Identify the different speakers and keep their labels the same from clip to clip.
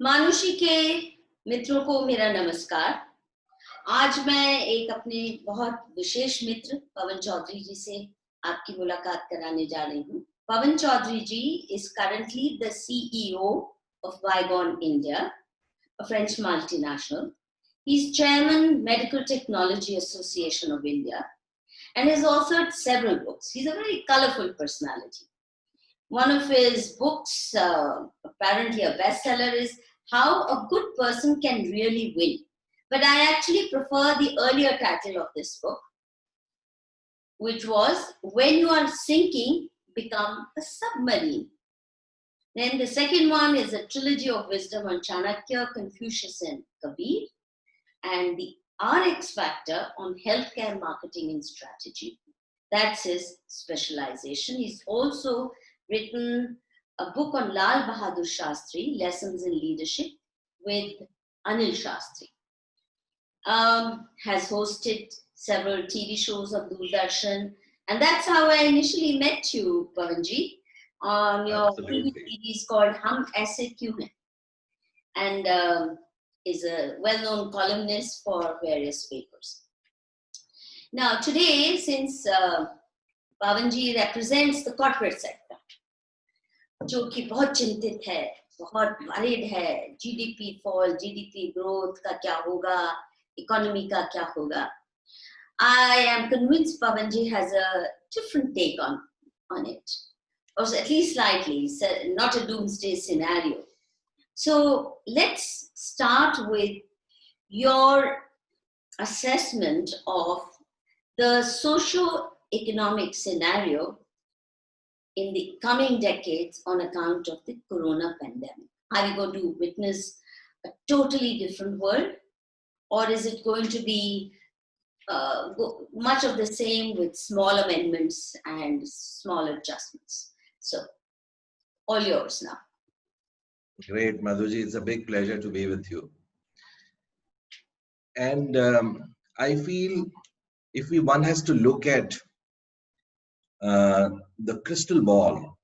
Speaker 1: मानुषी के मित्रों को मेरा नमस्कार। आज मैं एक अपने बहुत विशेष मित्र पवन चौधरी जी से आपकी मुलाकात कराने जा रही हूँ। पवन चौधरी जी is currently the CEO of Bygone India, a French multinational. He's chairman Medical Technology Association of India and has authored several books. He's a very colorful personality. One of his books, apparently a bestseller, is How a Good Person Can Really Win. But I actually prefer the earlier title of this book, which was When You Are Sinking, Become a Submarine. Then the second one is a trilogy of wisdom on Chanakya, Confucius, and Kabir, and the RX Factor on healthcare marketing and strategy. That's his specialization. He's also written a book on Lal Bahadur Shastri, Lessons in Leadership, with Anil Shastri. Has hosted several TV shows of Doordarshan, and that's how I initially met you, Pavanji, on your TV series called Hum Aise Kyun Hai, and is a well-known columnist for various papers. Now, today, since Pavanji represents the corporate sector, जो कि बहुत चिंतित है, बहुत worried है, GDP fall, GDP growth का क्या होगा, economy का क्या होगा. I am convinced Pavanji has a different take on it, or at least slightly, not a doomsday scenario. So let's start with your assessment of the socio-economic scenario in the coming decades on account of the corona pandemic. Are we going to witness a totally different world, or is it going to be much of the same with small amendments and small adjustments? So, all yours now.
Speaker 2: Great, Madhuji. It's a big pleasure to be with you. And I feel if one has to look at the crystal ball,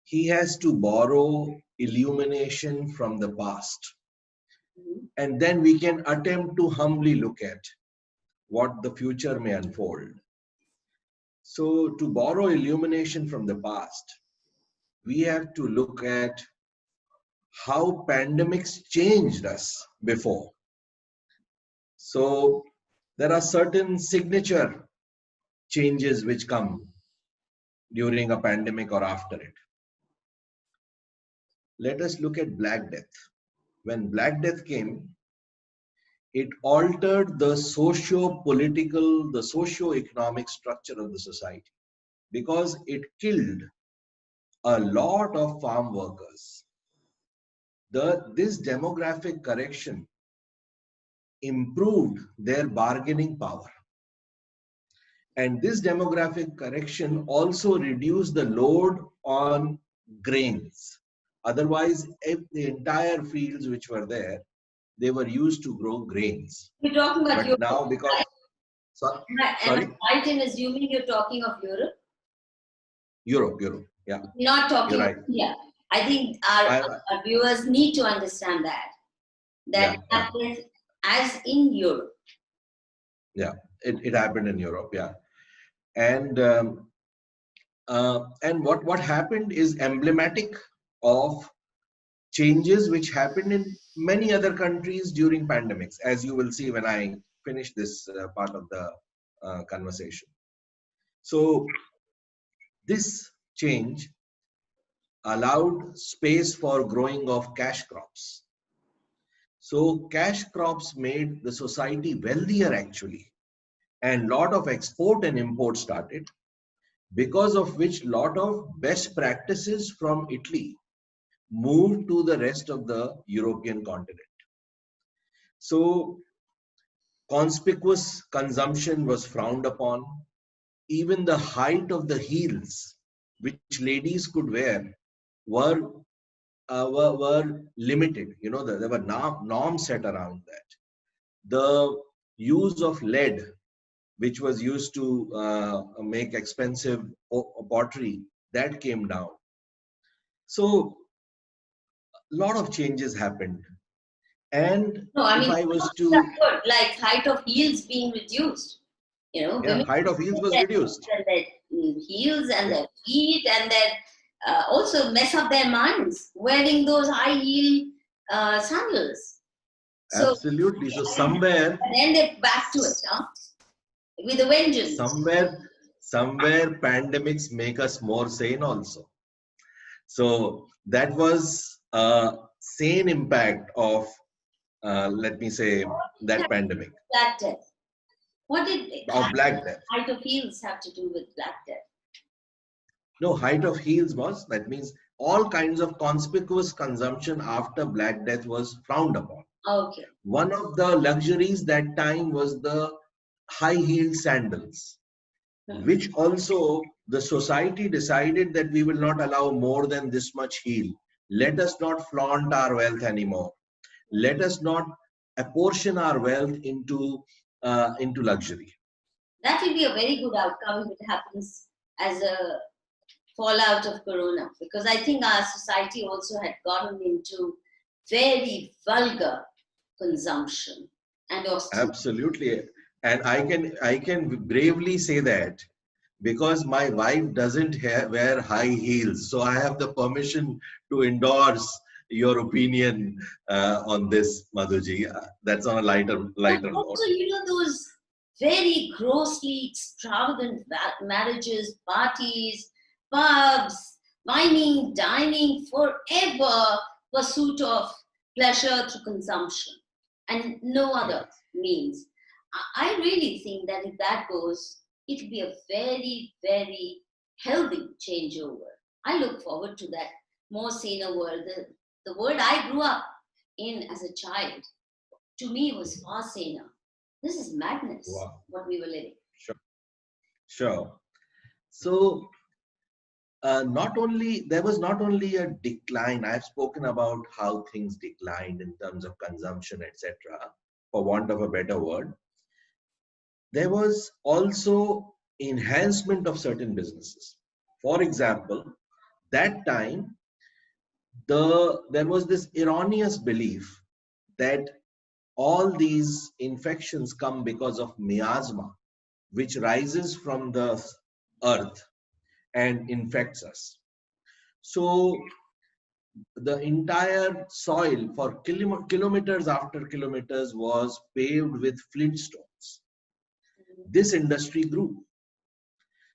Speaker 2: he has to borrow illumination from the past. And then we can attempt to humbly look at what the future may unfold. So to borrow illumination from the past, we have to look at how pandemics changed us before. So there are certain signature changes which come during a pandemic or after it. Let us look at Black Death. When Black Death came, it altered the socio-political, the socio-economic structure of the society because it killed a lot of farm workers. This demographic correction improved their bargaining power. And this demographic correction also reduced the load on grains. Otherwise, if the entire fields which were there, they were used to grow grains.
Speaker 1: You're talking about Europe,
Speaker 2: now because
Speaker 1: right?
Speaker 2: Sorry?
Speaker 1: Am I right in assuming you're talking of Europe?
Speaker 2: Europe, yeah.
Speaker 1: You're not talking
Speaker 2: right.
Speaker 1: of India. I think our viewers need to understand that happens as in Europe.
Speaker 2: Yeah, it happened in Europe, yeah. And what happened is emblematic of changes which happened in many other countries during pandemics, as you will see when I finish this part of the conversation. So this change allowed space for growing of cash crops. So cash crops made the society wealthier actually, and lot of export and import started, because of which lot of best practices from Italy moved to the rest of the European continent. So conspicuous consumption was frowned upon. Even the height of the heels which ladies could wear were limited. You know, there were norms set around that. The use of lead, which was used to make expensive pottery, that came down. So lot of changes happened. And
Speaker 1: No, I
Speaker 2: if
Speaker 1: mean,
Speaker 2: I was to,
Speaker 1: like height of heels being reduced.
Speaker 2: yeah,
Speaker 1: Women
Speaker 2: height of heels was
Speaker 1: their,
Speaker 2: reduced.
Speaker 1: and their heels and
Speaker 2: Yeah,
Speaker 1: their feet and their also mess up their minds wearing those high heel sandals. So
Speaker 2: absolutely. So
Speaker 1: and
Speaker 2: somewhere,
Speaker 1: then they're back to it, huh? With a vengeance.
Speaker 2: somewhere, somewhere pandemics make us more sane also. So that was a sane impact of, let me say, that pandemic,
Speaker 1: Black Death. What did
Speaker 2: of Black Death.
Speaker 1: height of heels have to do with Black Death?
Speaker 2: No, height of heels was, that means all kinds of conspicuous consumption after Black Death was frowned upon.
Speaker 1: Okay.
Speaker 2: One of the luxuries that time was the high heeled sandals, which also the society decided that we will not allow more than this much heel. Let us not flaunt our wealth anymore. Let us not apportion our wealth into luxury.
Speaker 1: That will be a very good outcome if it happens as a fallout of Corona, because I think our society also had gotten into very vulgar consumption and austerity.
Speaker 2: Absolutely. And I can bravely say that because my wife doesn't wear high heels. So I have the permission to endorse your opinion on this, Madhuji. That's on a
Speaker 1: But
Speaker 2: lighter note.
Speaker 1: also, those very grossly extravagant marriages, parties, pubs, wining, dining, forever pursuit of pleasure through consumption and no other
Speaker 2: Yes.
Speaker 1: means. I really think that if that goes, it'll be a very, very healthy changeover. I look forward to that more saner world. The world I grew up in as a child, to me, was far saner. This is madness,
Speaker 2: Wow.
Speaker 1: what we were living.
Speaker 2: Sure. Sure. So not only there was not only a decline. I've spoken about how things declined in terms of consumption, etc. For want of a better word, there was also enhancement of certain businesses. For example, that time there was this erroneous belief that all these infections come because of miasma, which rises from the earth and infects us. So the entire soil for kilometers after kilometers was paved with flintstones. This industry grew.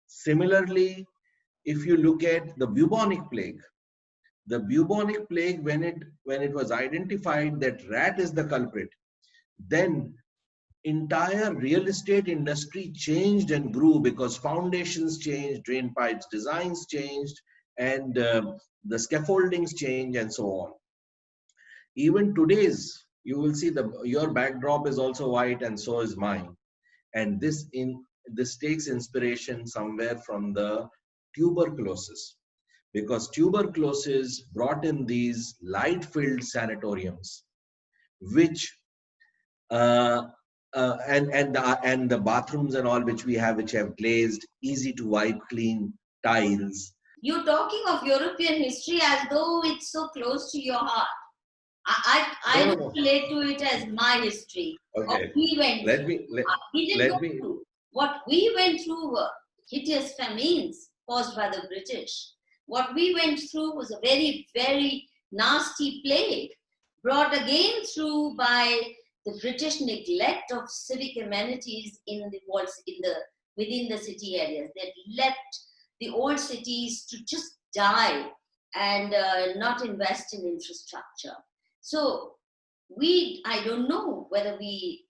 Speaker 2: Similarly, if you look at the bubonic plague, when it was identified that rat is the culprit, then entire real estate industry changed and grew because foundations changed, drain pipes designs changed, and the scaffoldings changed, and so on. Even today's, you will see your backdrop is also white, and so is mine. And this takes inspiration somewhere from the tuberculosis, because tuberculosis brought in these light-filled sanatoriums, which and the bathrooms and all which we have, which have glazed, easy to wipe, clean tiles.
Speaker 1: You're talking of European history as though it's so close to your heart. I
Speaker 2: No, no,
Speaker 1: don't
Speaker 2: no.
Speaker 1: relate to it as my history. What
Speaker 2: Okay.
Speaker 1: we went
Speaker 2: Let
Speaker 1: through.
Speaker 2: me let,
Speaker 1: We didn't go
Speaker 2: let me
Speaker 1: through. What we went through were hideous famines caused by the British. What we went through was a very, very nasty plague brought again through by the British neglect of civic amenities in the walls, within the city areas. They left the old cities to just die and not invest in infrastructure. So I don't know whether we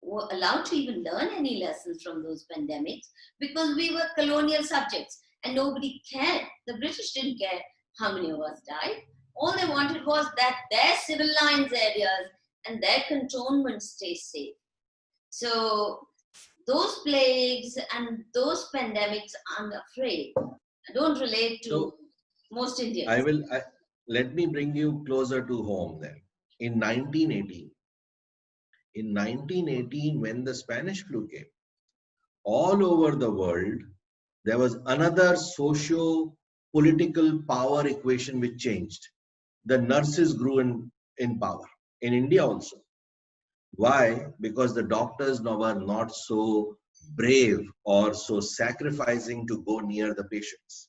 Speaker 1: were allowed to even learn any lessons from those pandemics, because we were colonial subjects and nobody cared. The British didn't care how many of us died. All they wanted was that their civil lines areas and their cantonments stay safe. So those plagues and those pandemics, I'm afraid, don't relate to
Speaker 2: so
Speaker 1: most
Speaker 2: I
Speaker 1: Indians.
Speaker 2: will let me bring you closer to home then. In 1918, when the Spanish flu came, all over the world, there was another socio-political power equation which changed. the nurses grew in power. In India also. Why? Because the doctors now were not so brave or so sacrificing to go near the patients.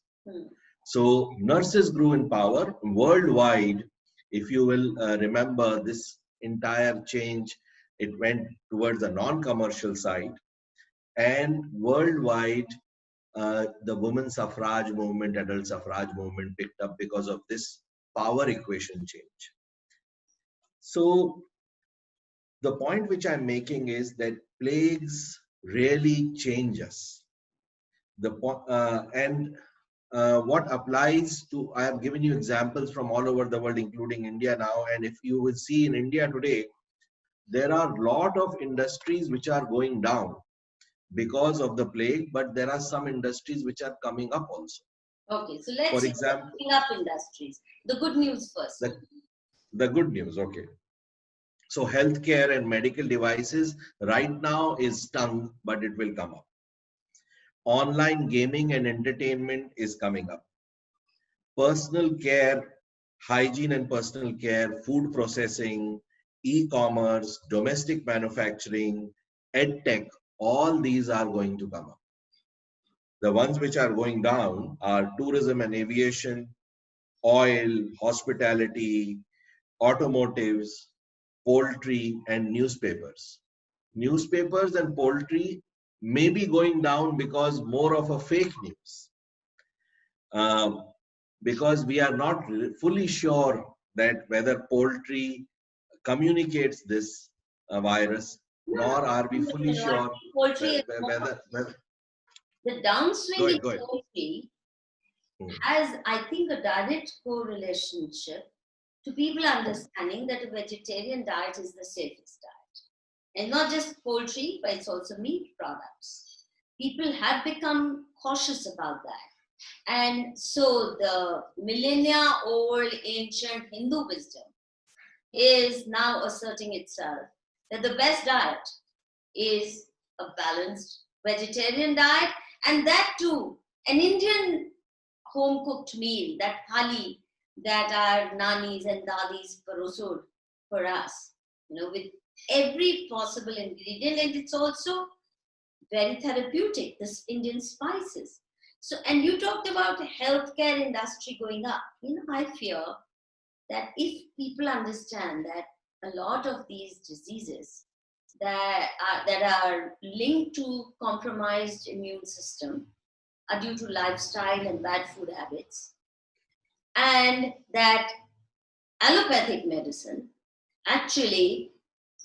Speaker 2: So nurses grew in power worldwide. If you will remember this entire change, it went towards the non-commercial side, and worldwide the women's suffrage movement, adult suffrage movement picked up because of this power equation change. So the point which I'm making is that plagues really change us. What applies to, I have given you examples from all over the world, including India now. And if you will see in India today, there are a lot of industries which are going down because of the plague, but there are some industries which are coming up also.
Speaker 1: Okay, so let's
Speaker 2: For
Speaker 1: see
Speaker 2: example,
Speaker 1: coming up industries. The good news first.
Speaker 2: The good news, okay. So healthcare and medical devices right now is stung, but it will come up. Online gaming and entertainment is coming up. Personal care, hygiene and personal care, food processing, e-commerce, domestic manufacturing, edtech, all these are going to come up. The ones which are going down are tourism and aviation, oil, hospitality, automotives, poultry, and newspapers. Newspapers and poultry may be going down because more of a fake news. Because we are not fully sure that whether poultry communicates this virus, nor are we fully sure
Speaker 1: poultry
Speaker 2: whether
Speaker 1: the downswing in
Speaker 2: go ahead.
Speaker 1: poultry has, I think, a direct correlationship to people understanding that a vegetarian diet is the safest diet. And not just poultry, but it's also meat products. People have become cautious about that. And so the millennia-old ancient Hindu wisdom is now asserting itself that the best diet is a balanced vegetarian diet, and that too, an Indian home-cooked meal, that thali that our nannies and dadis parosod for us, with every possible ingredient, and it's also very therapeutic, this Indian spices. So, and you talked about the healthcare industry going up. I fear that if people understand that a lot of these diseases that are linked to compromised immune system are due to lifestyle and bad food habits, and that allopathic medicine actually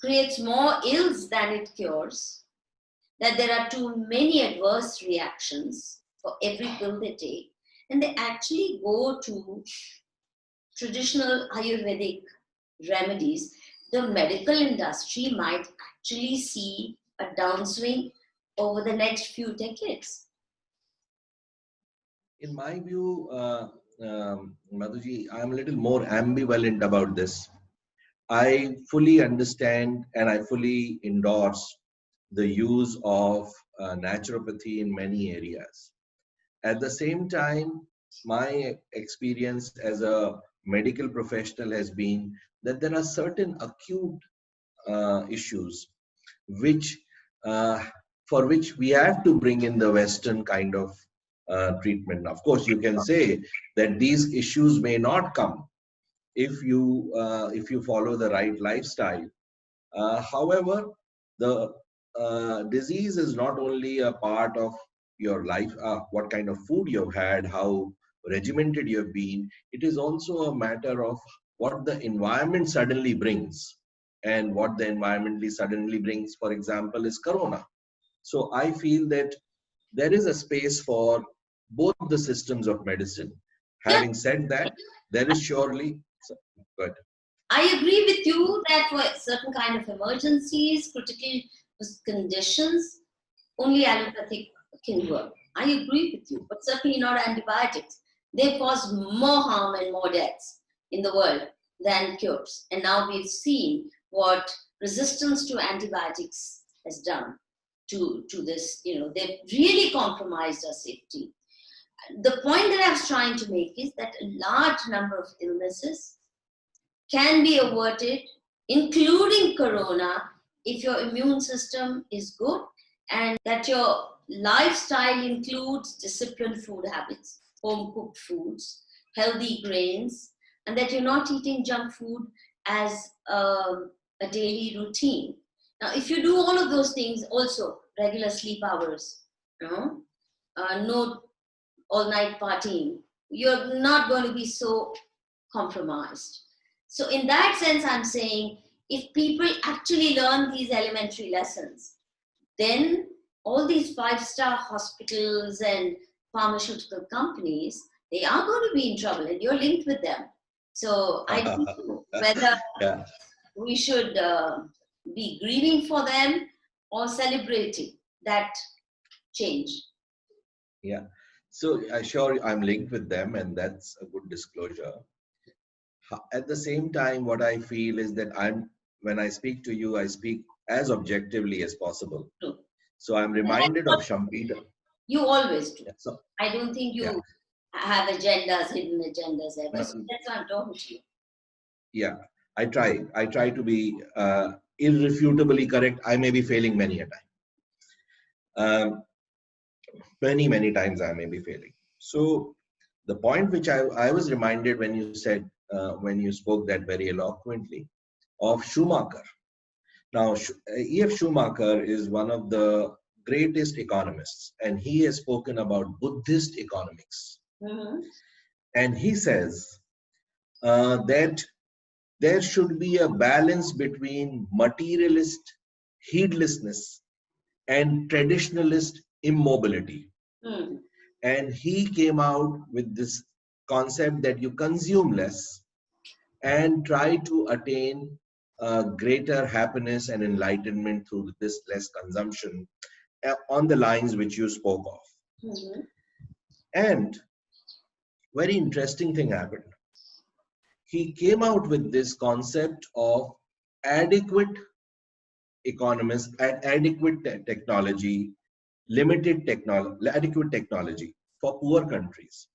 Speaker 1: creates more ills than it cures, that there are too many adverse reactions for every pill they take, and they actually go to traditional Ayurvedic remedies, the medical industry might actually see a downswing over the next few decades.
Speaker 2: In my view, Madhuji, I'm a little more ambivalent about this. I fully understand and I fully endorse the use of naturopathy in many areas. At the same time, my experience as a medical professional has been that there are certain acute issues which for which we have to bring in the Western kind of treatment. Of course, you can say that these issues may not come if you follow the right lifestyle. However, the disease is not only a part of your life, what kind of food you've had, how regimented you've been. It is also a matter of what the environment suddenly brings. And what the environmentally suddenly brings, for example, is corona. So I feel that there is a space for both the systems of medicine. Having said that, there is surely good.
Speaker 1: I agree with you that for certain kind of emergencies, critical conditions, only allopathic can work. I agree with you, but certainly not antibiotics. They cause more harm and more deaths in the world than cures. And now we've seen what resistance to antibiotics has done to this. They've really compromised our safety. The point that I was trying to make is that a large number of illnesses can be averted, including corona, if your immune system is good and that your lifestyle includes disciplined food habits, home cooked foods, healthy grains, and that you're not eating junk food as a daily routine. Now, if you do all of those things, also regular sleep hours, you know, no all night partying, you're not going to be so compromised. So, in that sense, I'm saying if people actually learn these elementary lessons, then all these five-star hospitals and pharmaceutical companies, they are going to be in trouble and you're linked with them. So, I don't know whether
Speaker 2: Yeah.
Speaker 1: we should be grieving for them or celebrating that change.
Speaker 2: Yeah. So sure, I'm linked with them, and that's a good disclosure. At the same time, what I feel is that when I speak to you, I speak as objectively as possible.
Speaker 1: True.
Speaker 2: So I'm reminded of Shampita.
Speaker 1: You always do.
Speaker 2: Yeah, so,
Speaker 1: I don't think
Speaker 2: yeah,
Speaker 1: you have agendas, hidden agendas ever. So
Speaker 2: no,
Speaker 1: that's why I'm talking to you.
Speaker 2: yeah. I try to be irrefutably correct. I may be failing many a time. Many times I may be failing. So the point which I was reminded when you said when you spoke that very eloquently of Schumacher. Now, E.F. Schumacher is one of the greatest economists, and he has spoken about Buddhist economics.
Speaker 1: Mm-hmm.
Speaker 2: And he says that there should be a balance between materialist heedlessness and traditionalist immobility.
Speaker 1: Mm.
Speaker 2: And he came out with this concept that you consume less and try to attain greater happiness and enlightenment through this less consumption on the lines which you spoke of.
Speaker 1: Mm-hmm.
Speaker 2: And very interesting thing happened. He came out with this concept of adequate economists and adequate technology, adequate technology for poor countries.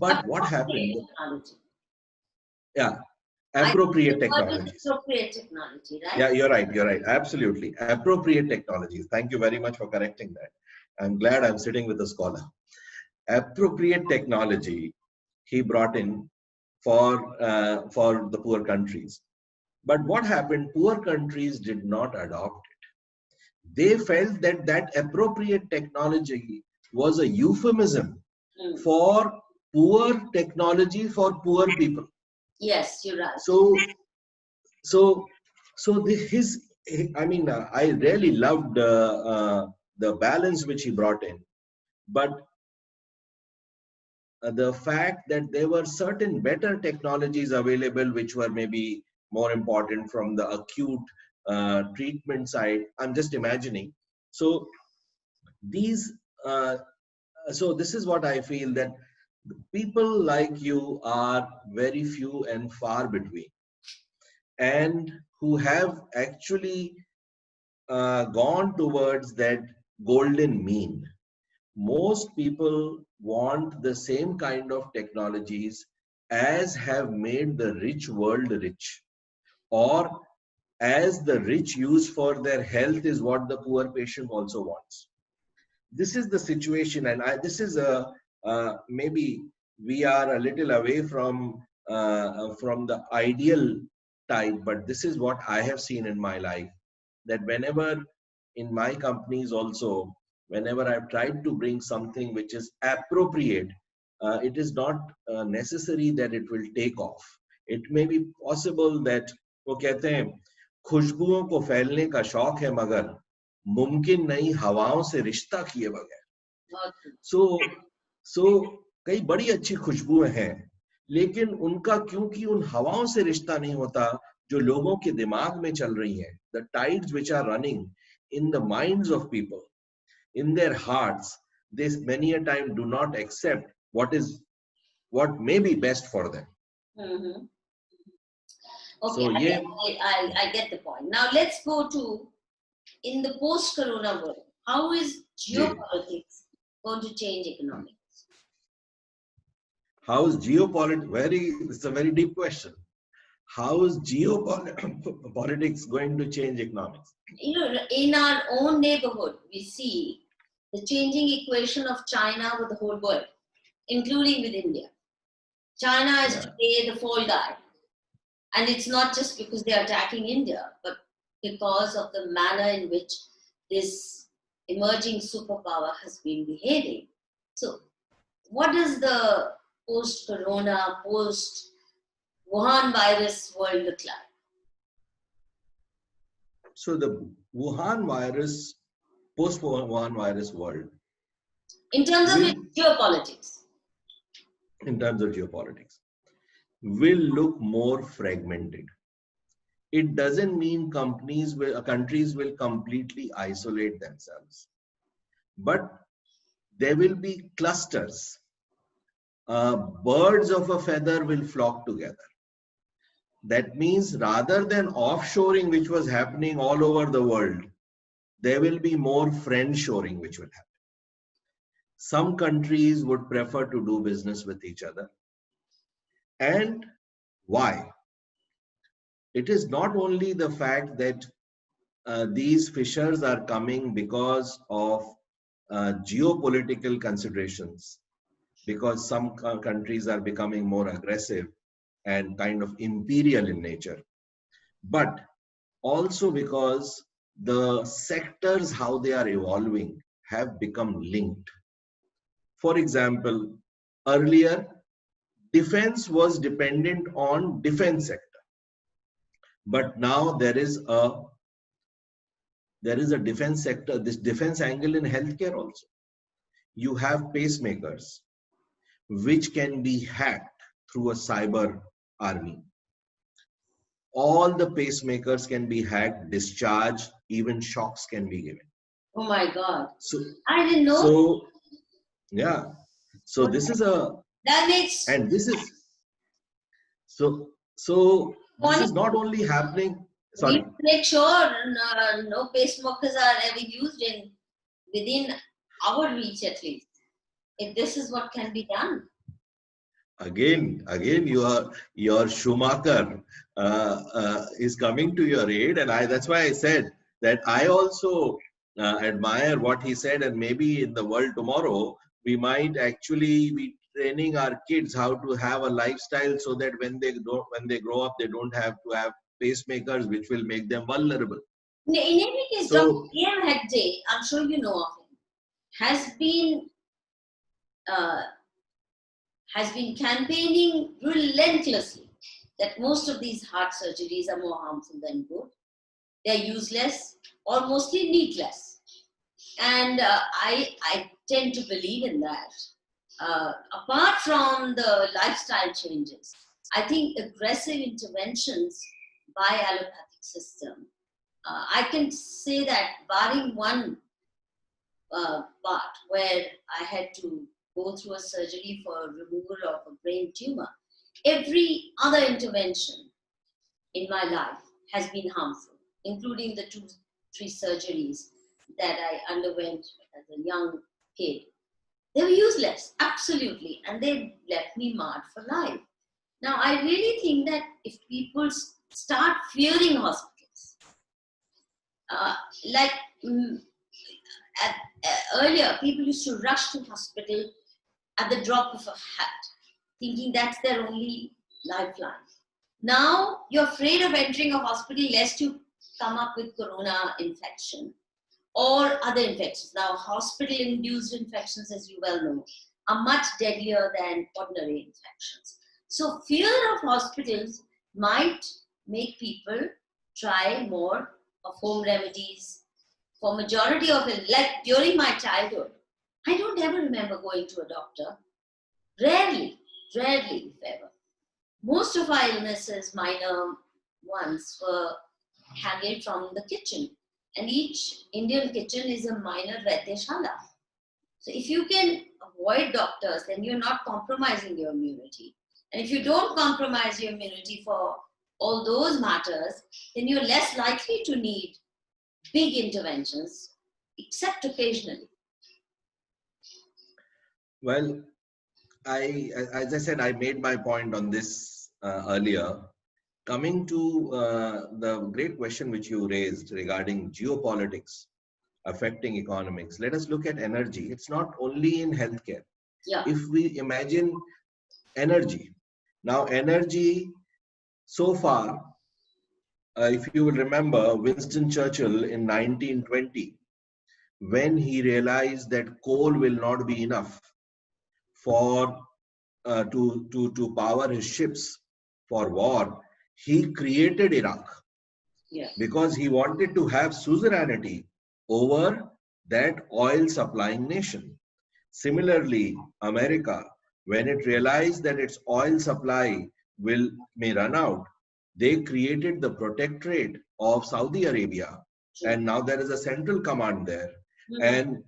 Speaker 2: But what happened?
Speaker 1: Technology.
Speaker 2: Yeah,
Speaker 1: I
Speaker 2: appropriate
Speaker 1: think what is
Speaker 2: technologies.
Speaker 1: appropriate technology, right?
Speaker 2: Yeah, you're right. You're right. Absolutely. Appropriate technologies. Thank you very much for correcting that. I'm glad I'm sitting with a scholar. Appropriate technology he brought in for the poor countries. But what happened? Poor countries did not adopt it. They felt that that appropriate technology was a euphemism for poor technology for poor people.
Speaker 1: Yes, you're right.
Speaker 2: So his, I mean, I really loved the balance which he brought in, but the fact that there were certain better technologies available which were maybe more important from the acute treatment side. I'm just imagining. So these, uh, so this is what I feel, that people like you are very few and far between, and who have actually gone towards that golden mean. Most people want the same kind of technologies as have made the rich world rich, or as the rich use for their health is what the poor patient also wants. This is the situation, and this is a maybe we are a little away from the ideal type, but this is what I have seen in my life, that whenever in my companies also, whenever I've tried to bring something which is appropriate, it is not necessary that it will take off. It may be possible that वो कहते हैं खुशबुओं को फैलने का शौक है मगर मुमकिन नहीं हवाओं से रिश्ता किए बगैर. So कई बड़ी अच्छी खुशबुएं हैं, लेकिन उनका क्योंकि उन हवाओं से रिश्ता नहीं होता जो लोगों के दिमाग में चल रही हैं, the tides which are running in the minds of people, in their hearts, they many a time do not accept what may be best for them.
Speaker 1: Mm-hmm. Okay,
Speaker 2: So yeah,
Speaker 1: I get the point. Now let's go to, in the post-corona world, how is geopolitics going to change economics?
Speaker 2: How is geopolitics? It's a very deep question. how is geopolitics going to change economics?
Speaker 1: In our own neighborhood, we see the changing equation of China with the whole world, including with India. China is today the fall guy. And it's not just because they are attacking India, but because of the manner in which this emerging superpower has been behaving. So, what does the post-corona, post-Wuhan virus world look like?
Speaker 2: So the Wuhan virus, post-Wuhan virus world,
Speaker 1: in terms of geopolitics,
Speaker 2: will look more fragmented. It doesn't mean countries will completely isolate themselves, but there will be clusters. Birds of a feather will flock together. That means rather than offshoring, which was happening all over the world, there will be more friendshoring, which will happen. Some countries would prefer to do business with each other. And why? It is not only the fact that these fissures are coming because of geopolitical considerations, because some countries are becoming more aggressive and kind of imperial in nature, but also because the sectors, how they are evolving, have become linked. For example, earlier, defense was dependent on defense sector, but now there is a defense sector, this defense angle in healthcare also. You have pacemakers, which can be hacked through a cyber army. All the pacemakers can be hacked, discharged, even shocks can be given.
Speaker 1: Oh my God. So I didn't know.
Speaker 2: So, yeah. So this is a,
Speaker 1: that makes,
Speaker 2: and this is, so this is not only happening, sorry.
Speaker 1: We make sure no pacemakers are ever used within our reach at least. If this is what can be done.
Speaker 2: Again, your Schumacher is coming to your aid, and that's why I said that I also admire what he said, and maybe in the world tomorrow we might actually be training our kids how to have a lifestyle so that when they grow up they don't have to have pacemakers which will make them vulnerable.
Speaker 1: In any case, Dr. A.M. Hegde, I'm sure you know of him, has been campaigning relentlessly that most of these heart surgeries are more harmful than good. They're useless or mostly needless. And I tend to believe in that. Apart from the lifestyle changes, I think aggressive interventions by allopathic system, I can say that barring one part where I had to go through a surgery for removal of a brain tumor, every other intervention in my life has been harmful, including the 2-3 surgeries that I underwent as a young kid. They were useless, absolutely, and they left me marred for life. Now, I really think that if people start fearing hospitals, earlier, people used to rush to hospital at the drop of a hat, thinking that's their only lifeline. Now, you're afraid of entering a hospital lest you come up with corona infection or other infections. Now, hospital-induced infections, as you well know, are much deadlier than ordinary infections. So, fear of hospitals might make people try more of home remedies. For majority of it, like during my childhood, I don't ever remember going to a doctor. Rarely, if ever. Most of our illnesses, minor ones, were handled from the kitchen. And each Indian kitchen is a minor Vaidyashala. So if you can avoid doctors, then you're not compromising your immunity. And if you don't compromise your immunity for all those matters, then you're less likely to need big interventions, except occasionally.
Speaker 2: Well, as I said, I made my point on this earlier, coming to the great question which you raised regarding geopolitics affecting economics, let us look at energy. It's not only in healthcare.
Speaker 1: Yeah.
Speaker 2: If we imagine energy, now energy so far, if you will remember Winston Churchill in 1920, when he realized that coal will not be enough for to power his ships for war, he created Iraq
Speaker 1: Yeah.
Speaker 2: because he wanted to have suzerainty over that oil supplying nation. Similarly, America, when it realized that its oil supply may run out, they created the protectorate of Saudi Arabia,
Speaker 1: True.
Speaker 2: and now there is a central command there.
Speaker 1: Mm-hmm.
Speaker 2: And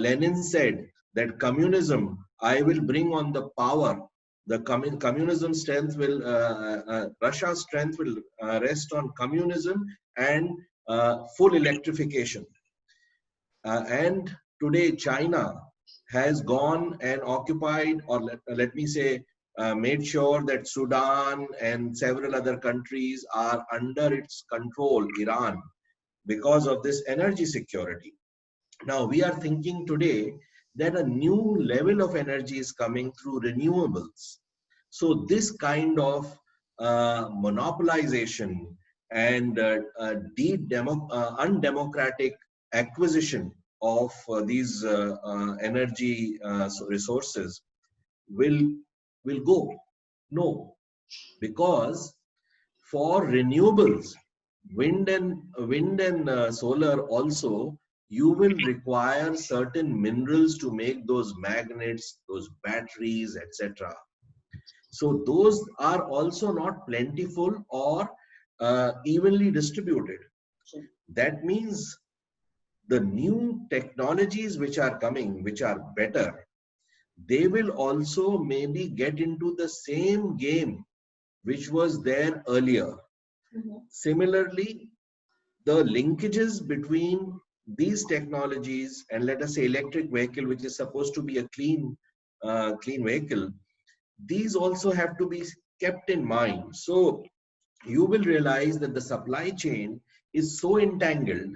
Speaker 2: Lenin said that communism, I will bring on the power. The communism strength will, Russia's strength will rest on communism and full electrification. And today, China has gone and occupied, or let me say, made sure that Sudan and several other countries are under its control, Iran, because of this energy security. Now, we are thinking today that a new level of energy is coming through renewables. So, this kind of monopolization and undemocratic acquisition of these energy resources will go. No, because for renewables, wind and solar also, you will require certain minerals to make those magnets, those batteries, etc. So those are also not plentiful or evenly distributed.
Speaker 1: True.
Speaker 2: That means the new technologies which are coming, which are better, they will also maybe get into the same game which was there earlier.
Speaker 1: Mm-hmm.
Speaker 2: Similarly, the linkages between these technologies and, let us say, electric vehicle, which is supposed to be a clean vehicle, these also have to be kept in mind. So you will realize that the supply chain is so entangled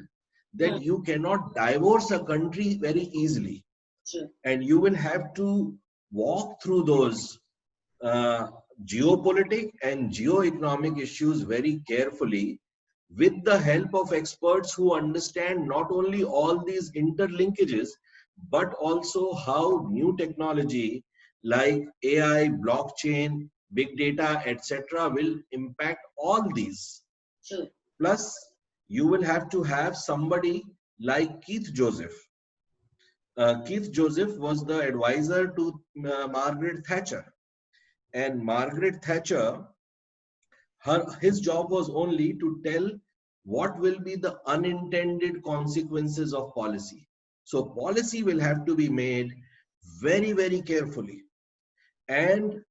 Speaker 2: that
Speaker 1: Mm.
Speaker 2: you cannot divorce a country very easily,
Speaker 1: True.
Speaker 2: and you will have to walk through those uh, geopolitic and geoeconomic issues very carefully, with the help of experts who understand not only all these interlinkages, but also how new technology like AI, blockchain, big data, etc., will impact all these.
Speaker 1: True.
Speaker 2: Plus, you will have to have somebody like Keith Joseph. Keith Joseph was the advisor to Margaret Thatcher. And Margaret Thatcher, his job was only to tell what will be the unintended consequences of policy. So policy will have to be made very, very carefully, and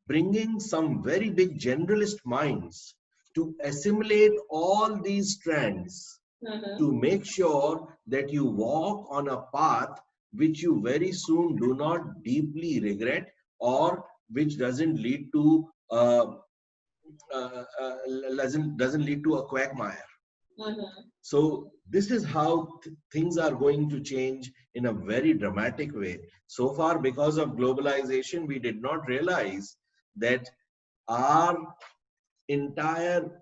Speaker 2: bringing some very big generalist minds to assimilate all these strands
Speaker 1: Mm-hmm.
Speaker 2: to make sure that you walk on a path which you very soon do not deeply regret, or which doesn't lead to doesn't lead to a quagmire.
Speaker 1: Mm-hmm.
Speaker 2: So this is how things are going to change in a very dramatic way. So far, because of globalization, we did not realize that our entire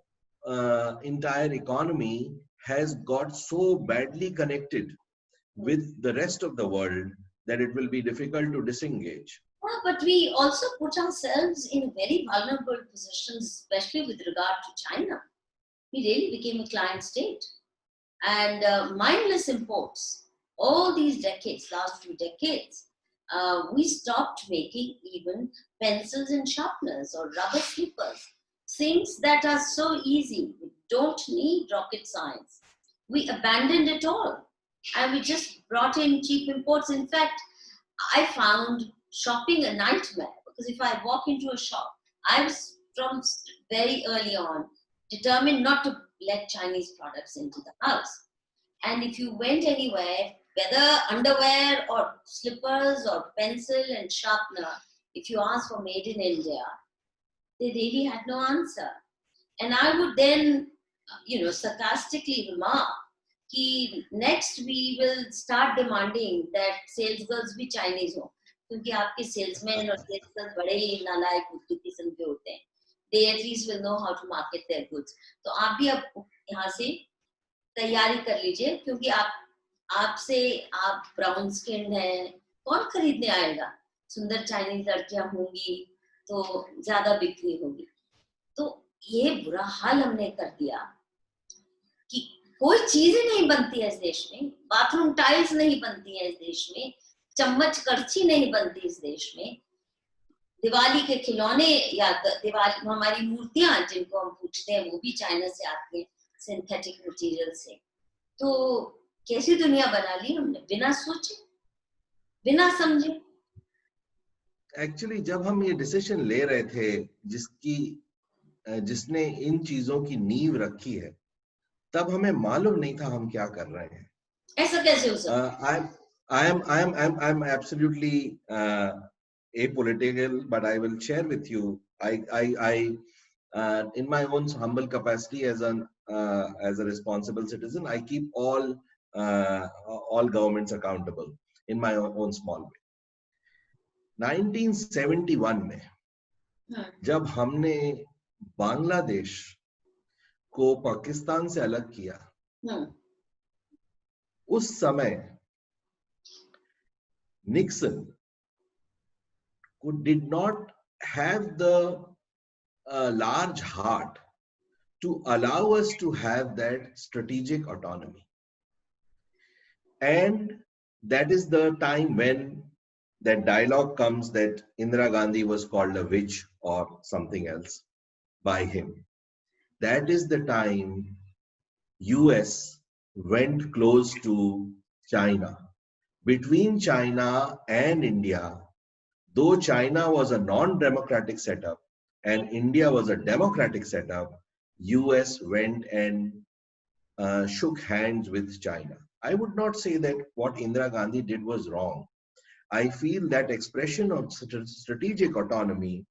Speaker 2: entire economy has got so badly connected with the rest of the world that it will be difficult to disengage.
Speaker 1: Yeah, but we also put ourselves in very vulnerable positions, especially with regard to China. We really became a client state. And mindless imports, all these decades, last few decades, we stopped making even pencils and sharpeners or rubber slippers, things that are so easy, we don't need rocket science. We abandoned it all and we just brought in cheap imports. In fact, I found shopping a nightmare because if I walk into a shop, I was from very early on determined not to let Chinese products into the house. And if you went anywhere, whether underwear or slippers or pencil and sharpener, if you asked for made in India, they really had no answer. And I would then, sarcastically remark कि next we will start demanding that sales girls भी Chinese हो, क्योंकि आपके salesmen और sales girls बड़े ही नालायक बुद्धू किस्म के होते हैं. They at least will know how to market their goods. तो आप भी अब यहाँ से तैयारी कर लीजिए, क्योंकि आपसे आप ब्राउन स्किन हैं, कौन खरीदने आएगा? सुंदर चाइनीज लड़कियां होंगी तो ज्यादा बिक्री होगी. तो ये बुरा हाल हमने कर दिया कि कोई चीज ही नहीं बनती है इस देश में, बाथरूम टाइल्स नहीं बनती है इस देश में, चम्मच करछी नहीं बनती इस देश में, दिवाली के खिलौने या दिवाली हमारी मूर्तियां जिनको हम पूछते हैं वो भी चाइना से आती हैं, सिंथेटिक मटेरियल से. तो कैसी दुनिया बना ली हमने बिना सोचे, बिना समझे.
Speaker 2: एक्चुअली जब हम ये डिसीजन ले रहे थे, जिसने इन चीजों की नींव रखी है, तब हमें मालूम नहीं था हम क्या कर रहे हैं.
Speaker 1: ऐसा कैसे हो सकता?
Speaker 2: I'm absolutely apolitical, but I will share with you. In my own humble capacity as a responsible citizen, I keep all governments accountable in my own small way. 1971 में जब हमने बांग्लादेश को पाकिस्तान से अलग किया, उस समय Nixon did not have the large heart to allow us to have that strategic autonomy. And that is the time when that dialogue comes that Indira Gandhi was called a witch or something else by him. That is the time US went close to China. Between China and India, though China was a non-democratic setup and India was a democratic setup, US went and shook hands with China. I would not say that what Indira Gandhi did was wrong. I feel that expression of strategic autonomy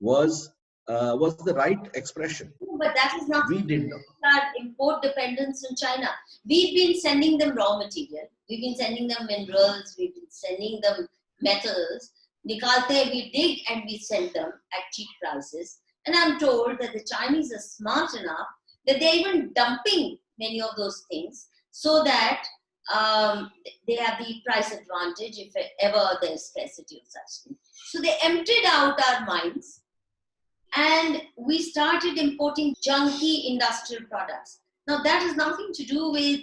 Speaker 2: was the right expression.
Speaker 1: But that is not.
Speaker 2: We did not.
Speaker 1: Our import dependence on China. We've been sending them raw material. We've been sending them minerals. We've been sending them metals. Nikalte, we dig and we sell them at cheap prices. And I'm told that the Chinese are smart enough that they're even dumping many of those things so that they have the price advantage if ever there's scarcity of such things. So they emptied out our mines and we started importing junky industrial products. Now that has nothing to do with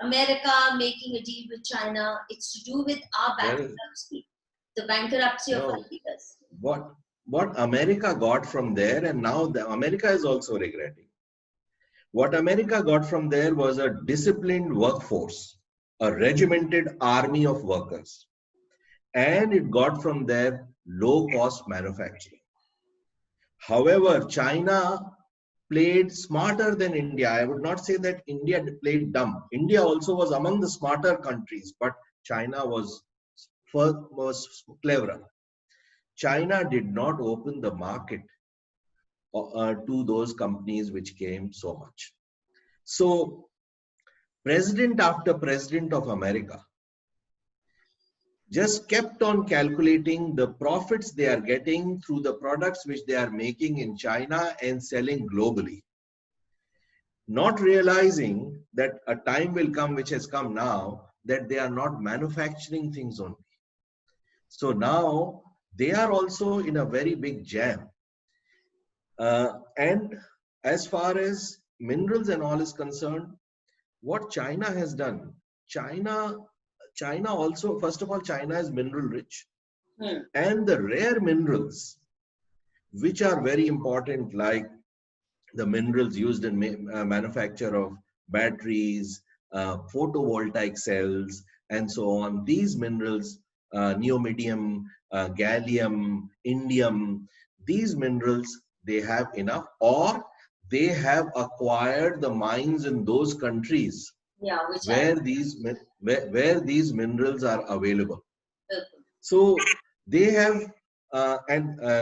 Speaker 1: America making a deal with China. It's to do with our bankruptcy, the bankruptcy of our leaders.
Speaker 2: What America got from there, and now America is also regretting. What America got from there was a disciplined workforce, a regimented army of workers, and it got from there low-cost manufacturing. However, China played smarter than India. I would not say that India played dumb. India also was among the smarter countries, but China was cleverer. China did not open the market to those companies which came so much. So, president after president of America just kept on calculating the profits they are getting through the products which they are making in China and selling globally. Not realizing that a time will come, which has come now, that they are not manufacturing things only. So now they are also in a very big jam. And as far as minerals and all is concerned, what China has done, China also, first of all, China is mineral rich. And the rare minerals, which are very important, like the minerals used in manufacture of batteries, photovoltaic cells, and so on, these minerals, neodymium, gallium, indium, these minerals, they have enough, or they have acquired the mines in those countries where these minerals are available. So they have,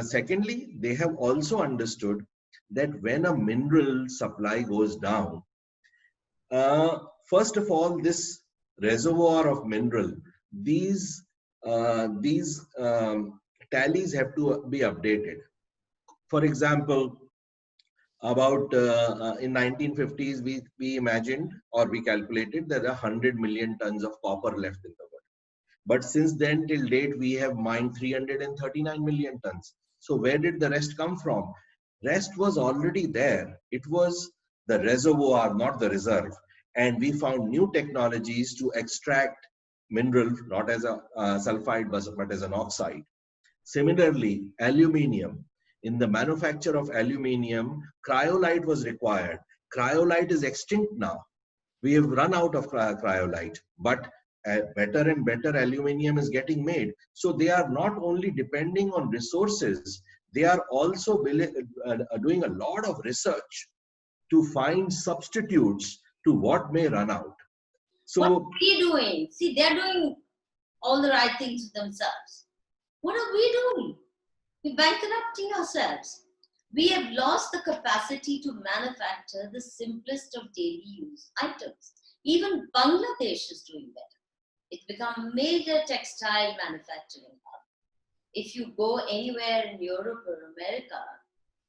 Speaker 2: secondly, they have also understood that when a mineral supply goes down, uh, first of all, this reservoir of mineral, these tallies have to be updated. For example, about in 1950s, we imagined or we calculated there are 100 million tons of copper left in the world. But since then till date, we have mined 339 million tons. So where did the rest come from? Rest was already there. It was the reservoir, not the reserve. And we found new technologies to extract mineral, not as a sulfide, but as an oxide. Similarly, aluminium. In the manufacture of aluminium, cryolite was required. Cryolite is extinct now. We have run out of cryolite, but better and better aluminium is getting made. So they are not only depending on resources, they are also doing a lot of research to find substitutes to what may run out.
Speaker 1: What are
Speaker 2: So,
Speaker 1: we doing? See, they're doing all the right things with themselves. What are we doing? We're bankrupting ourselves. We have lost the capacity to manufacture the simplest of daily use items. Even Bangladesh is doing better. It's become a major textile manufacturing hub. If you go anywhere in Europe or America,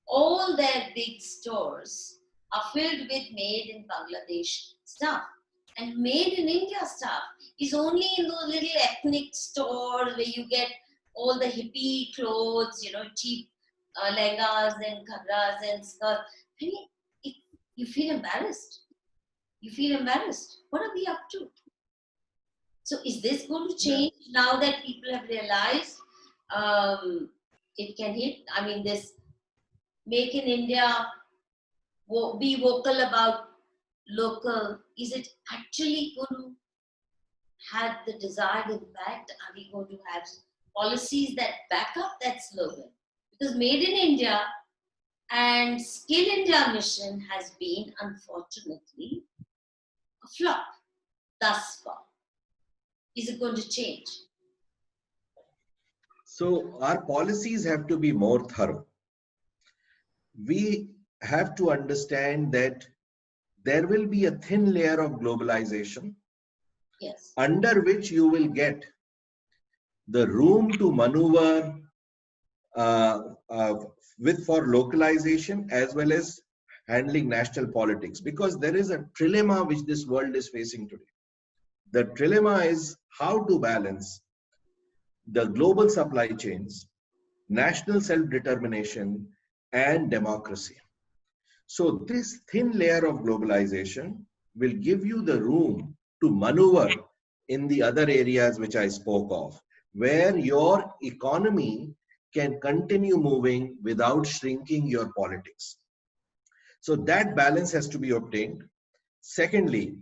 Speaker 1: all their big stores are filled with made in Bangladesh stuff. And made in India stuff is only in those little ethnic stores where you get all the hippie clothes, cheap lehengas and ghagras and skirts. I mean, you feel embarrassed. You feel embarrassed. What are we up to? So is this going to change now that people have realized it can hit? I mean, this Make in India, be vocal about local. Is it actually going to have the desired impact? Are we going to have policies that back up that slogan? Because Made in India and Skill India mission has been, unfortunately, a flop thus far. Is it going to change?
Speaker 2: so our policies have to be more thorough. We have to understand that there will be a thin layer of globalization,
Speaker 1: Yes.
Speaker 2: under which you will get the room to maneuver uh, uh, with for localization as well as handling national politics, because there is a trilemma which this world is facing today. The trilemma is how to balance the global supply chains, national self-determination, and democracy. So this thin layer of globalization will give you the room to maneuver in the other areas which I spoke of, where your economy can continue moving without shrinking your politics. So that balance has to be obtained. Secondly,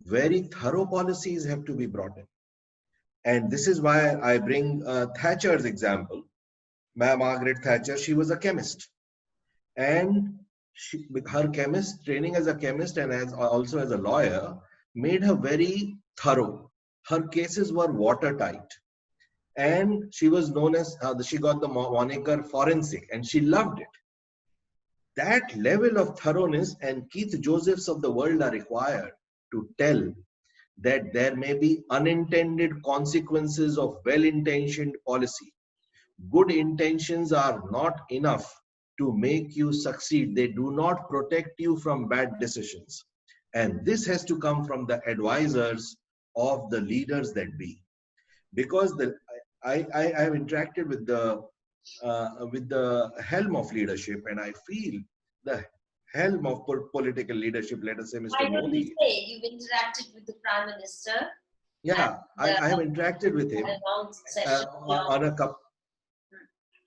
Speaker 2: very thorough policies have to be brought in. And this is why I bring Thatcher's example. Margaret Thatcher, she was a chemist. And her chemist training as a chemist and also as a lawyer made her very thorough. Her cases were watertight, and she was known as she got the moniker forensic, and she loved it. That level of thoroughness and Keith Josephs of the world are required to tell that there may be unintended consequences of well-intentioned policy. Good intentions are not enough to make you succeed. They do not protect you from bad decisions. And this has to come from the advisors of the leaders that be. Because I have interacted with the helm of leadership, and I feel the helm of political leadership, let us say Mr.
Speaker 1: Why don't you
Speaker 2: Modi.
Speaker 1: say you've interacted with the Prime Minister?
Speaker 2: Yeah, I have interacted with him
Speaker 1: Session,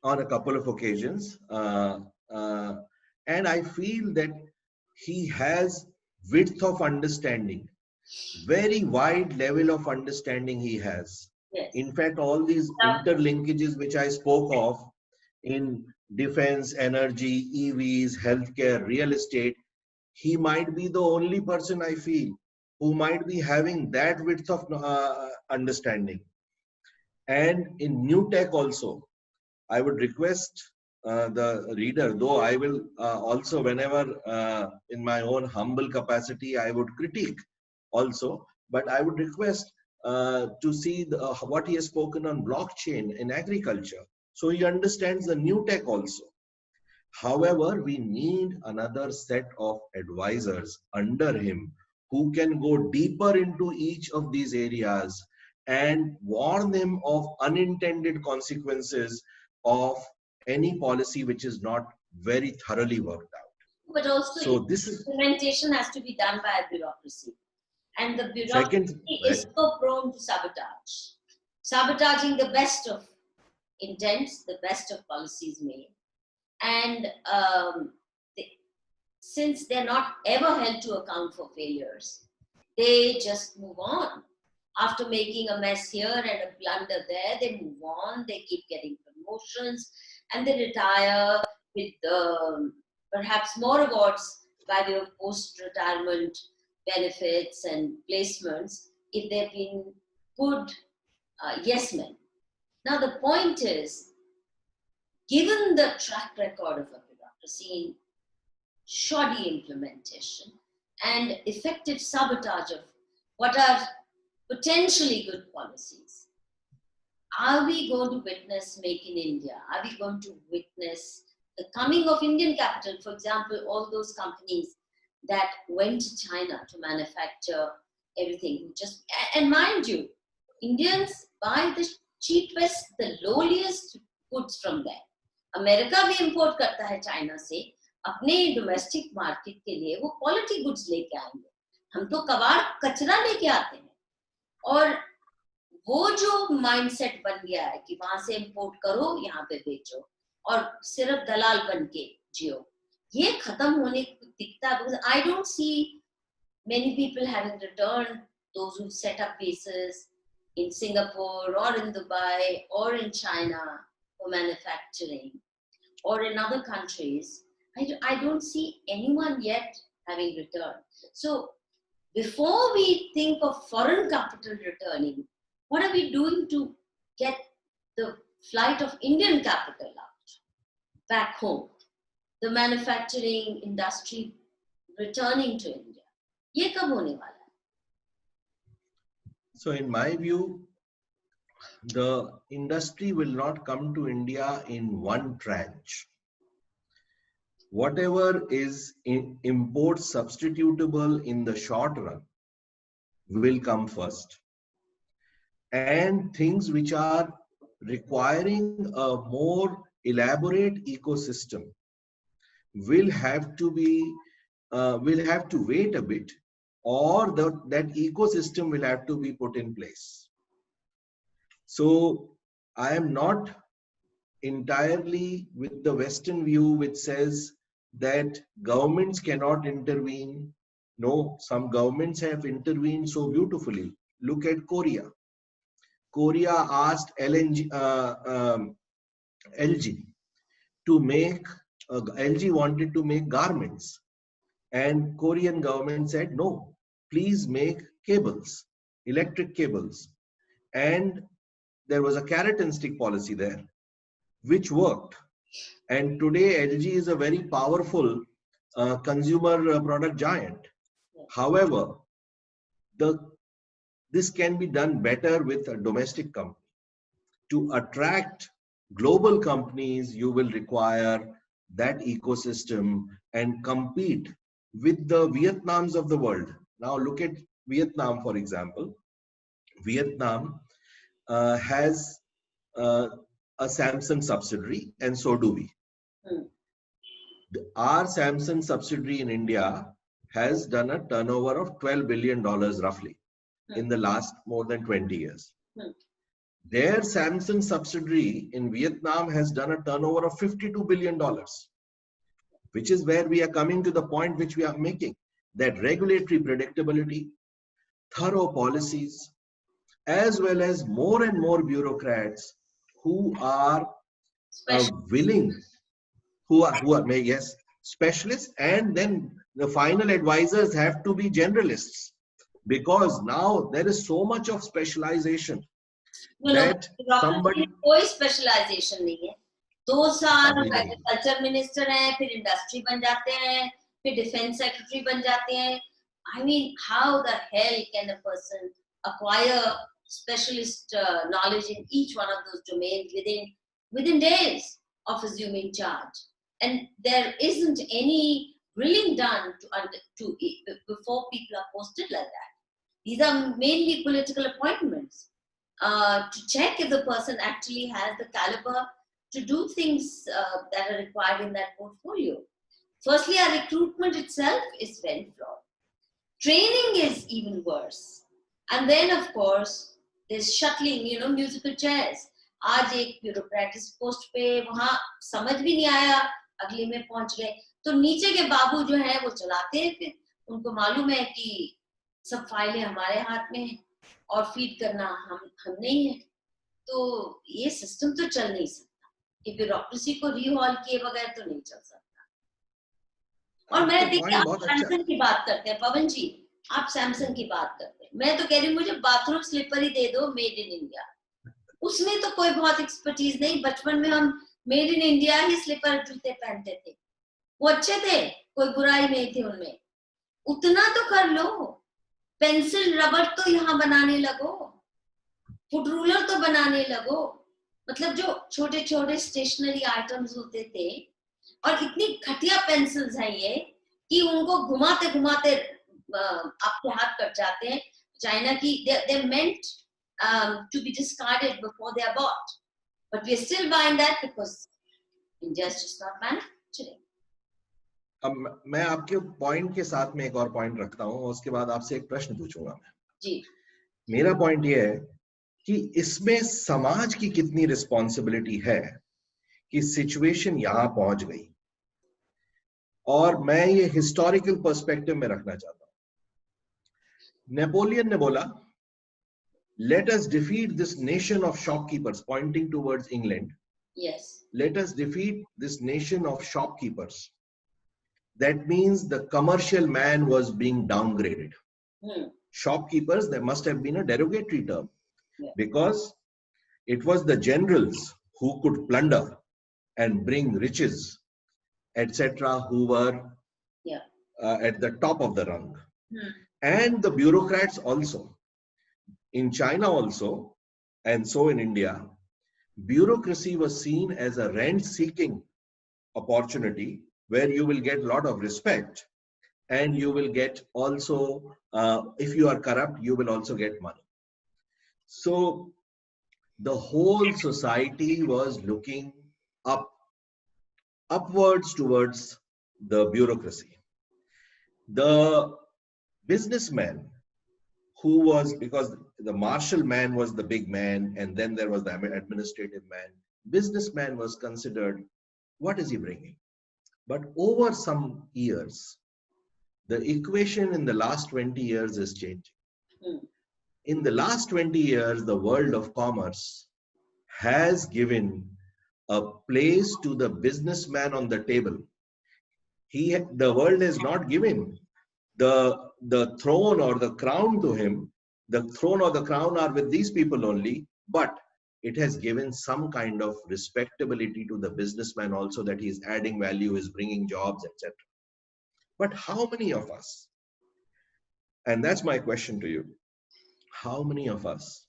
Speaker 2: on a couple of occasions, uh, and I feel that he has width of understanding, very wide level of understanding he has.
Speaker 1: Yes.
Speaker 2: In fact, all these interlinkages which I spoke of in defense, energy, EVs, healthcare, real estate, he might be the only person I feel who might be having that width of understanding. And in new tech also, I would request the reader, though I will also, whenever in my own humble capacity, I would critique also, but I would request to see what he has spoken on blockchain in agriculture. So he understands the new tech also. However, we need another set of advisors under him who can go deeper into each of these areas and warn them of unintended consequences of any policy which is not very thoroughly worked out.
Speaker 1: But also,
Speaker 2: So this is
Speaker 1: implementation has to be done by a bureaucracy. And the bureaucracy
Speaker 2: second,
Speaker 1: is so prone to sabotage. Sabotaging the best of intents, the best of policies made. And since they're not ever held to account for failures, they just move on. After making a mess here and a blunder there, they move on, they keep getting promotions, and they retire with perhaps more awards by way of post-retirement benefits and placements if they've been good yes men. Now the point is, given the track record of a bureaucracy in shoddy implementation and effective sabotage of what are potentially good policies, are we going to witness Make in India? Are we going to witness the coming of Indian capital? For example, all those companies that went to China to manufacture everything. And mind you, Indians buy the cheapest, the lowliest goods from there. America भी import करता है China से अपने domestic market के लिए, वो quality goods लेके आएंगे. हम तो कबाड़ कचरा लेके आते हैं. और वो जो माइंडसेट बन गया है कि वहां से इंपोर्ट करो, यहाँ पे बेचो और सिर्फ दलाल बन के जियो, ये खत्म होने दिखता है. Because I don't see many people having returned, those who set up bases in Singapore or in Dubai or in China for manufacturing, or in other countries. I don't see anyone yet having returned. So before we think of foreign capital returning, what are we doing to get the flight of Indian capital out, back home? The manufacturing industry returning to India. ये कब होने वाला है?
Speaker 2: So in my view, the industry will not come to India in one tranche. Whatever is import substitutable in the short run will come first. And things which are requiring a more elaborate ecosystem will have to wait a bit, or that ecosystem will have to be put in place. So I am not entirely with the Western view which says that governments cannot intervene. No, some governments have intervened so beautifully. Look at Korea. Korea asked LG to make, LG wanted to make garments, and Korean government said, no, please make cables, electric cables. And there was a carrot and stick policy there, which worked. And today LG is a very powerful consumer product giant. However, this can be done better with a domestic company. To attract global companies, you will require that ecosystem and compete with the Vietnams of the world. Now look at Vietnam, for example. Vietnam has a Samsung subsidiary, and so do we. Our Samsung subsidiary in India has done a turnover of $12 billion roughly in the last more than 20 years. Their Samsung subsidiary in Vietnam has done a turnover of $52 billion, which is where we are coming to the point which we are making, that regulatory predictability, thorough policies, as well as more and more bureaucrats who are willing, who are yes, specialists, and then the final advisors have to be generalists, because now there is so much of specialization that somebody.
Speaker 1: कोई specialization नहीं है. 2 साल
Speaker 2: काबिल
Speaker 1: पहले
Speaker 2: नहीं।
Speaker 1: Culture minister हैं, फिर industry बन जाते हैं, फिर डिफेंस सेक्रेटरी बन जाते हैं. I mean, how the hell can a person acquire specialist knowledge in each one of those domains within days of assuming charge? And there isn't any drilling done before people are posted like that. These are mainly political appointments to check if the person actually has the caliber to do things that are required in that portfolio. Firstly, our recruitment itself is very flawed. Training is even worse. And then, of course, there's shuttling, musical chairs. आज एक ब्यूरोक्रेटिस post पे वहां समझ भी नहीं आया, अगले में पहुंच गए. तो नीचे के बाबू जो है वो चलाते हैं, फिर उनको मालूम है कि सब फाइलें हमारे हाथ में हैं और फीड करना हम नहीं है. तो ये सिस्टम तो चल नहीं सकता. ये ब्यूरोक्रेसी को रीहॉल किए बगैर तो नहीं चल सकता. और मैं देखिए, आप सैमसंग की बात करते हैं पवन जी, आप सैमसंग की बात करते हैं. मैं तो कह रही हूँ मुझे बाथरूम स्लीपर ही दे दो मेड इन इंडिया. उसमें तो कोई बहुत एक्सपर्टीज नहीं. बचपन में हम मेड इन इंडिया ही स्लीपर जूते पहनते थे, वो अच्छे थे, कोई बुराई नहीं थी उनमें. उतना तो कर लो. पेंसिल रबर तो यहाँ बनाने लगो, फुट रूलर तो बनाने लगो. मतलब जो छोटे छोटे स्टेशनरी आइटम्स होते थे, और इतनी घटिया पेंसिल्स हैं ये कि उनको घुमाते घुमाते आपके हाथ कट जाते हैं. चाइना की they meant to be discarded before they are bought, but we are still buying that because India is just not manufacturing.
Speaker 2: अब मैं आपके पॉइंट के साथ में एक और पॉइंट रखता हूँ, उसके बाद आपसे एक प्रश्न पूछूंगा मैं.
Speaker 1: जी.
Speaker 2: मेरा पॉइंट ये है कि इसमें समाज की कितनी रिस्पॉन्सिबिलिटी है कि सिचुएशन यहां पहुंच गई. और मैं ये हिस्टोरिकल पर्सपेक्टिव में रखना चाहता हूं. नेपोलियन ने बोला, let us defeat this nation of shopkeepers, pointing towards England.
Speaker 1: Yes.
Speaker 2: Let us defeat this nation of shopkeepers. That means the commercial man was being downgraded. Shopkeepers, there must have been a derogatory term, because it was the generals who could plunder and bring riches, etc., who were at the top of the rung. And the bureaucrats also. In China also, and so in India, bureaucracy was seen as a rent-seeking opportunity where you will get a lot of respect, and you will get also, if you are corrupt, you will also get money. So the whole society was looking upwards towards the bureaucracy. The businessman who was, because the martial man was the big man, and then there was the administrative man. Businessman was considered, what is he bringing? But over some years, the equation in the last 20 years is changing. In the last 20 years, the world of commerce has given a place to the businessman on the table. The world has not given the throne or the crown to him. The throne or the crown are with these people only, but it has given some kind of respectability to the businessman also, that he is adding value, is bringing jobs, etc. But how many of us, and that's my question to you, how many of us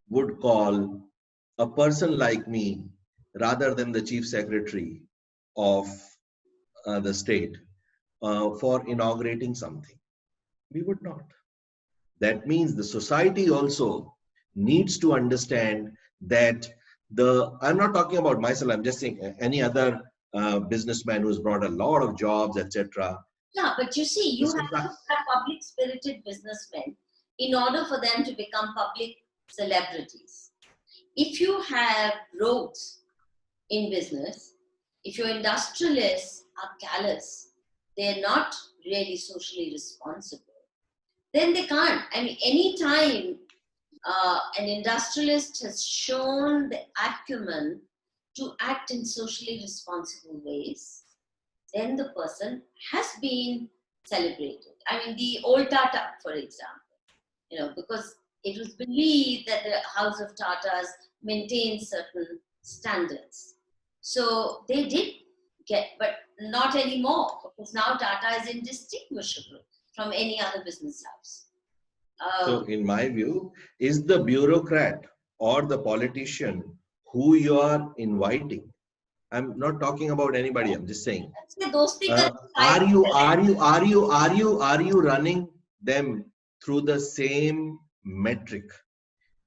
Speaker 2: would call a person like me, rather than the chief secretary of the state, for inaugurating something? We would not. That means the society also needs to understand that I'm not talking about myself, I'm just saying any other businessman who's brought a lot of jobs, etc.
Speaker 1: Yeah, but you see, you have to have public spirited businessmen in order for them to become public celebrities. If you have rogues in business, if your industrialists are callous, they're not really socially responsible, then they can't. I mean, anytime an industrialist has shown the acumen to act in socially responsible ways, then the person has been celebrated. I mean, the old Tata, for example, because it was believed that the House of Tatas maintained certain standards. So they did get, but not anymore, because now Tata is indistinguishable from any other business house.
Speaker 2: So in my view, is the bureaucrat or the politician who you are inviting? I'm not talking about anybody. I'm just saying. Are you running them through the same metric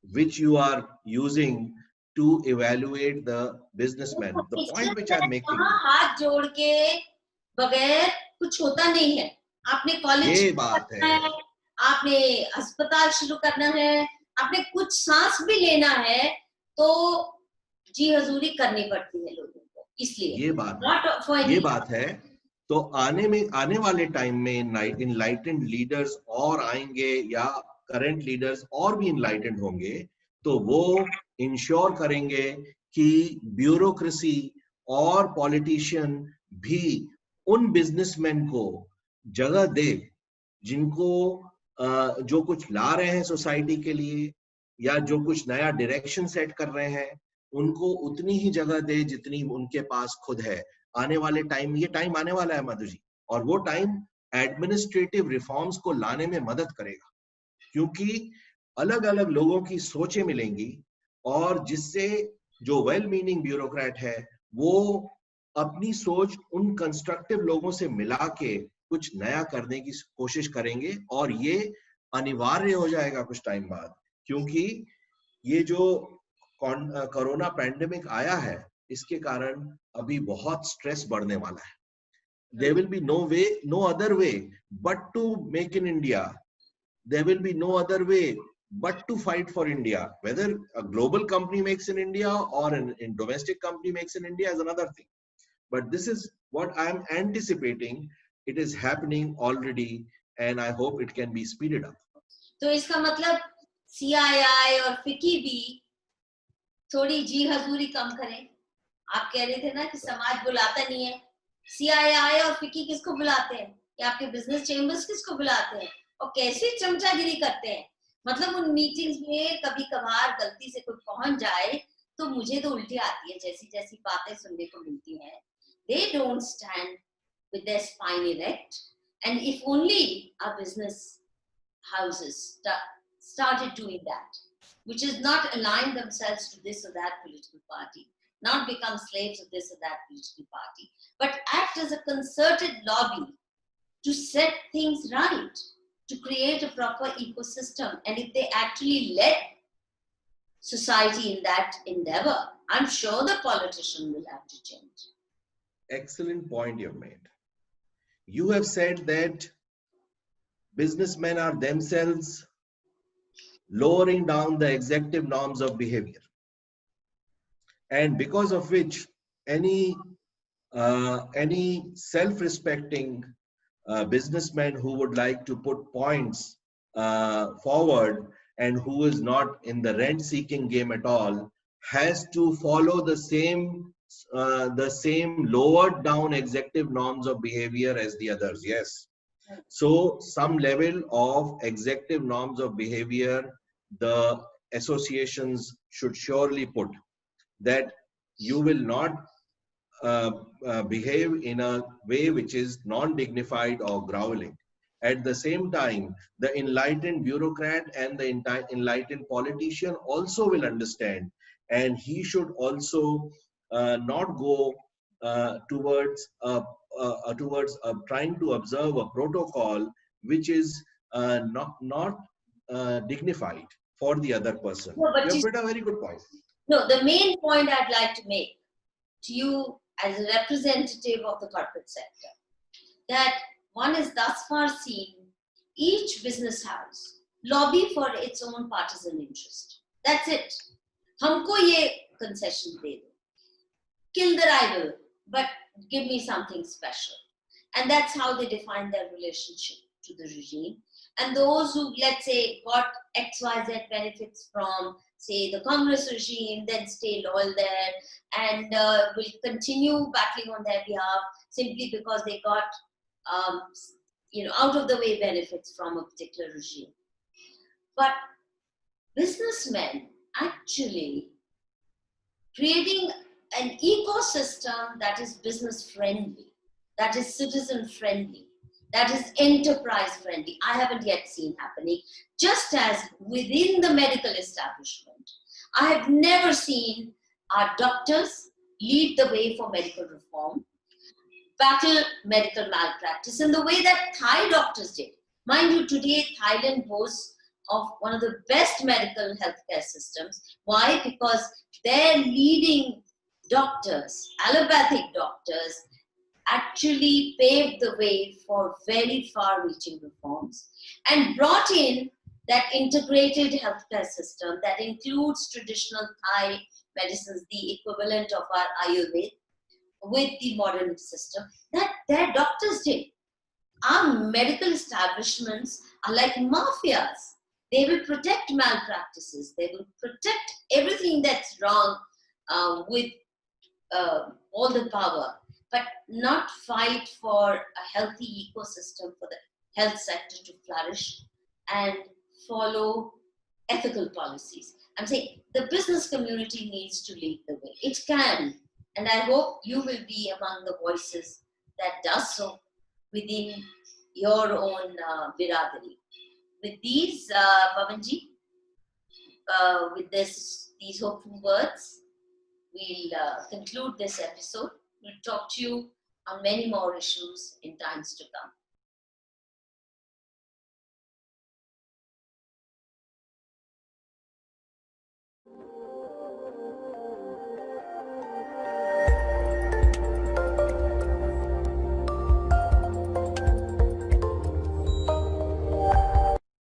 Speaker 2: which you are using to evaluate the businessman? The point which I'm making.
Speaker 1: हाथ जोड़ के बगैर कुछ होता नहीं है. आपने college
Speaker 2: ये बात है.
Speaker 1: आपने अस्पताल शुरू करना है, आपने कुछ सांस भी लेना है, तो जी हजूरी करनी पड़ती है लोगों को. इसलिए
Speaker 2: ये बात है. तो आने वाले टाइम में इनलाइटेंड लीडर्स और आएंगे या करंट लीडर्स और भी इनलाइटेंड होंगे, तो वो इंश्योर करेंगे कि ब्यूरोक्रेसी और पॉलिटिशियन भी उन बिजनेसमैन को जगह दे जिनको जो कुछ ला रहे हैं सोसाइटी के लिए या जो कुछ नया डायरेक्शन सेट कर रहे हैं, उनको उतनी ही जगह दे जितनी उनके पास खुद है. आने वाले टाइम, ये टाइम आने वाला है मधु जी, और वो टाइम एडमिनिस्ट्रेटिव रिफॉर्म्स को लाने में मदद करेगा, क्योंकि अलग अलग लोगों की सोचें मिलेंगी और जिससे जो वेल मीनिंग ब्यूरोक्रेट है वो अपनी सोच उन कंस्ट्रक्टिव लोगों से मिला के कुछ नया करने की कोशिश करेंगे. और ये अनिवार्य हो जाएगा कुछ टाइम बाद, क्योंकि ये जो कोरोना पैंडेमिक आया है, इसके कारण अभी बहुत स्ट्रेस बढ़ने वाला है. There will be no other way but to make in India. There will be no other way but to fight for India. Whether a global company makes in India or a domestic company makes in India is another thing. But this is what I am anticipating. It is happening already, and I hope it can be speeded up.
Speaker 1: तो इसका मतलब CII और FICCI भी थोड़ी जी हजूरी कम करें. आप कह रहे थे ना कि समाज बुलाता नहीं है. CII और FICCI किसको बुलाते हैं, या आपके बिजनेस चेंबर्स किसको बुलाते हैं, और कैसे चमचागिरी करते हैं. मतलब उन मीटिंग्स में कभी कभार गलती से कोई पहुंच जाए तो मुझे तो उल्टी आती है जैसी जैसी बातें सुनने को मिलती हैं. They don't stand with their spine erect, and if only our business houses started doing that, which is not align themselves to this or that political party, not become slaves of this or that political party, but act as a concerted lobby to set things right, to create a proper ecosystem. And if they actually led society in that endeavor, I'm sure the politician will have to change.
Speaker 2: Excellent point you've made. You have said that businessmen are themselves lowering down the executive norms of behavior, and because of which any self-respecting businessman who would like to put points forward and who is not in the rent-seeking game at all has to follow the same lowered down executive norms of behavior as the others. Yes. So some level of executive norms of behavior the associations should surely put, that you will not behave in a way which is non-dignified or groveling. At the same time, the enlightened bureaucrat and the enlightened politician also will understand, and he should also not go towards trying to observe a protocol which is not dignified for the other person.
Speaker 1: No, but
Speaker 2: you have made a very good point.
Speaker 1: No, the main point I'd like to make to you as a representative of the corporate sector, that one is thus far seen each business house lobby for its own partisan interest. That's it. Humko ye concession de do. Kill the rival, but give me something special. And that's how they define their relationship to the regime. And those who, let's say, got XYZ benefits from, say, the Congress regime, then stay loyal there and will continue battling on their behalf simply because they got, out of the way benefits from a particular regime. But businessmen actually creating an ecosystem that is business friendly, that is citizen friendly, that is enterprise friendly. I haven't yet seen happening. Just as within the medical establishment, I have never seen our doctors lead the way for medical reform, battle medical malpractice in the way that Thai doctors did. Mind you, today Thailand boasts of one of the best medical healthcare systems. Why? Because their leading doctors, allopathic doctors, actually paved the way for very far-reaching reforms and brought in that integrated healthcare system that includes traditional Thai medicines, the equivalent of our Ayurveda, with the modern system that their doctors did. Our medical establishments are like mafias. They will protect malpractices. They will protect everything that's wrong with all the power, but not fight for a healthy ecosystem for the health sector to flourish and follow ethical policies. I'm saying the business community needs to lead the way. It can, and I hope you will be among the voices that does so within your own biradari. With these, Pavanji, with these hopeful words, we'll conclude this episode. We'll talk to you on many more issues in times to come.